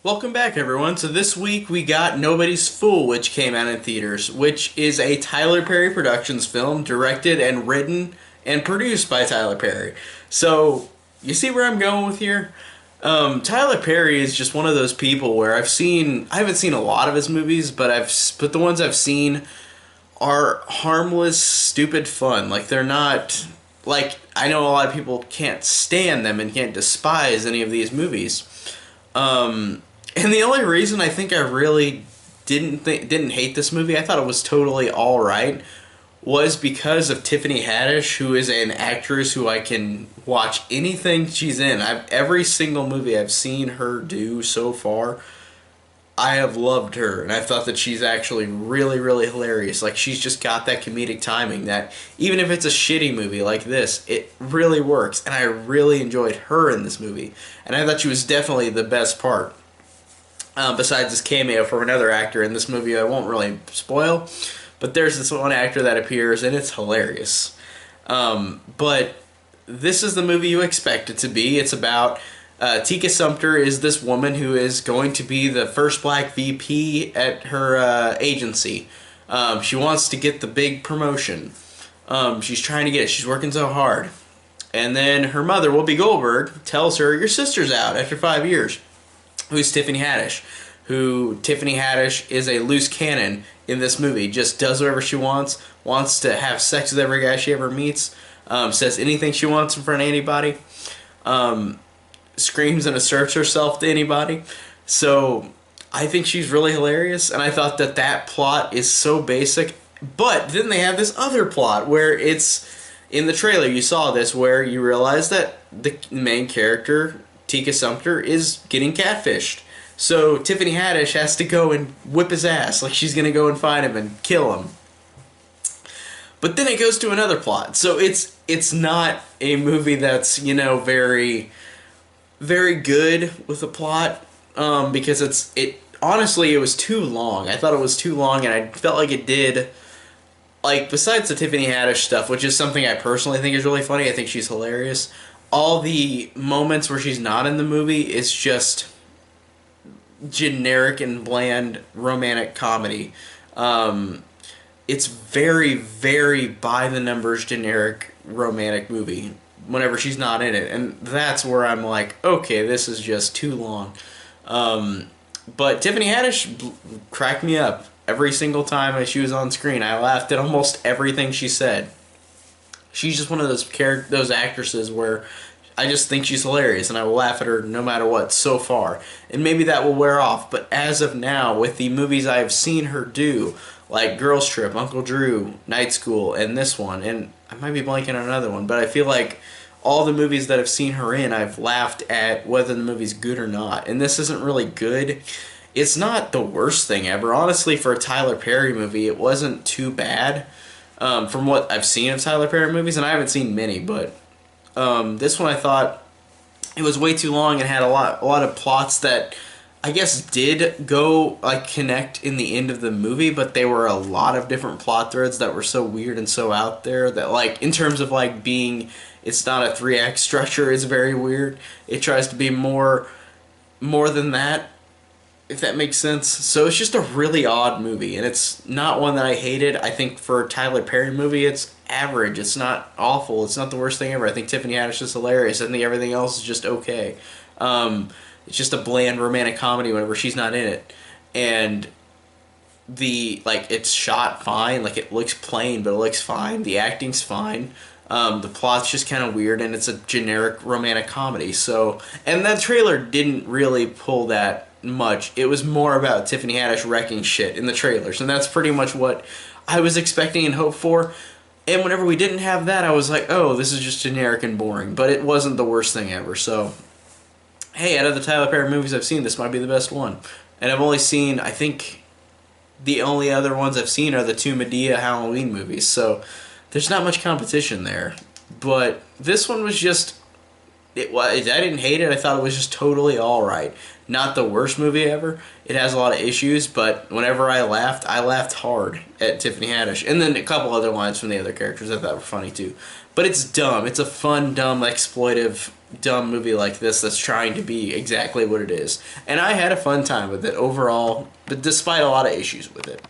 Welcome back, everyone. So this week we got Nobody's Fool, which came out in theaters, which is a Tyler Perry Productions film, directed and written and produced by Tyler Perry. So you see where I'm going with here? Tyler Perry is just one of those people where I haven't seen a lot of his movies, but the ones I've seen are harmless, stupid fun. Like they're not, like, I know a lot of people can't stand them and can't despise any of these movies. And the only reason I think I really didn't hate this movie, I thought it was totally all right, was because of Tiffany Haddish, who is an actress who I can watch anything she's in. Every single movie I've seen her do so far, I have loved her, and I thought that she's actually really, really hilarious. Like, she's just got that comedic timing that even if it's a shitty movie like this, it really works, and I really enjoyed her in this movie. And I thought she was definitely the best part. Besides this cameo from another actor in this movie, I won't really spoil, but there's this one actor that appears, and it's hilarious. But this is the movie you expect it to be. It's about Tika Sumpter is this woman who is going to be the first black VP at her agency. She wants to get the big promotion. She's trying to get it. She's working so hard. And then her mother, Whoopi Goldberg, tells her, your sister's out after 5 years. Who's Tiffany Haddish. Tiffany Haddish is a loose cannon in this movie. Just does whatever she wants to have sex with every guy she ever meets, says anything she wants in front of anybody, screams and asserts herself to anybody. So I think she's really hilarious, and I thought that plot is so basic. But then they have this other plot where it's, in the trailer you saw this, where you realize that the main character, Tika Sumpter, is getting catfished. So Tiffany Haddish has to go and whip his ass. Like, she's going to go and find him and kill him. But then it goes to another plot. So it's not a movie that's, very, very good with the plot. Because honestly, it was too long. I thought it was too long, and I felt like it did, like, besides the Tiffany Haddish stuff, which is something I personally think is really funny. I think she's hilarious. All the moments where she's not in the movie is just generic and bland romantic comedy. It's very, very by-the-numbers generic romantic movie whenever she's not in it. And that's where I'm like, okay, this is just too long. But Tiffany Haddish cracked me up every single time she was on screen. I laughed at almost everything she said. She's just one of those actresses where I just think she's hilarious, and I will laugh at her no matter what so far. And maybe that will wear off, but as of now, with the movies I have seen her do, like Girls Trip, Uncle Drew, Night School, and this one, and I might be blanking on another one, but I feel like all the movies that I've seen her in, I've laughed at whether the movie's good or not. And this isn't really good. It's not the worst thing ever. Honestly, for a Tyler Perry movie, it wasn't too bad. From what I've seen of Tyler Perry movies, and I haven't seen many, but this one I thought it was way too long and had a lot of plots that I guess did go, like, connect in the end of the movie, but they were a lot of different plot threads that were so weird and so out there that, like, in terms of, like, being, it's not a 3-act structure, it's very weird. It tries to be more than that, if that makes sense. So it's just a really odd movie, and it's not one that I hated. I think for a Tyler Perry movie, it's average. It's not awful. It's not the worst thing ever. I think Tiffany Haddish is hilarious. I think everything else is just okay. It's just a bland romantic comedy whenever she's not in it. And it's shot fine. Like, it looks plain, but it looks fine. The acting's fine. The plot's just kind of weird, and it's a generic romantic comedy. So, and that trailer didn't really pull that much. It was more about Tiffany Haddish wrecking shit in the trailers, and that's pretty much what I was expecting and hoped for. And whenever we didn't have that, I was like, oh, this is just generic and boring. But it wasn't the worst thing ever. So, hey, out of the Tyler Perry movies I've seen, this might be the best one. And I've only seen, I think, the only other ones I've seen are the 2 Madea Halloween movies. So there's not much competition there. But this one was just, I didn't hate it. I thought it was just totally alright. not the worst movie ever. It has a lot of issues, but whenever I laughed hard at Tiffany Haddish. And then a couple other lines from the other characters I thought were funny too. But it's dumb. It's a fun, dumb, exploitive, dumb movie like this that's trying to be exactly what it is. And I had a fun time with it overall, but despite a lot of issues with it.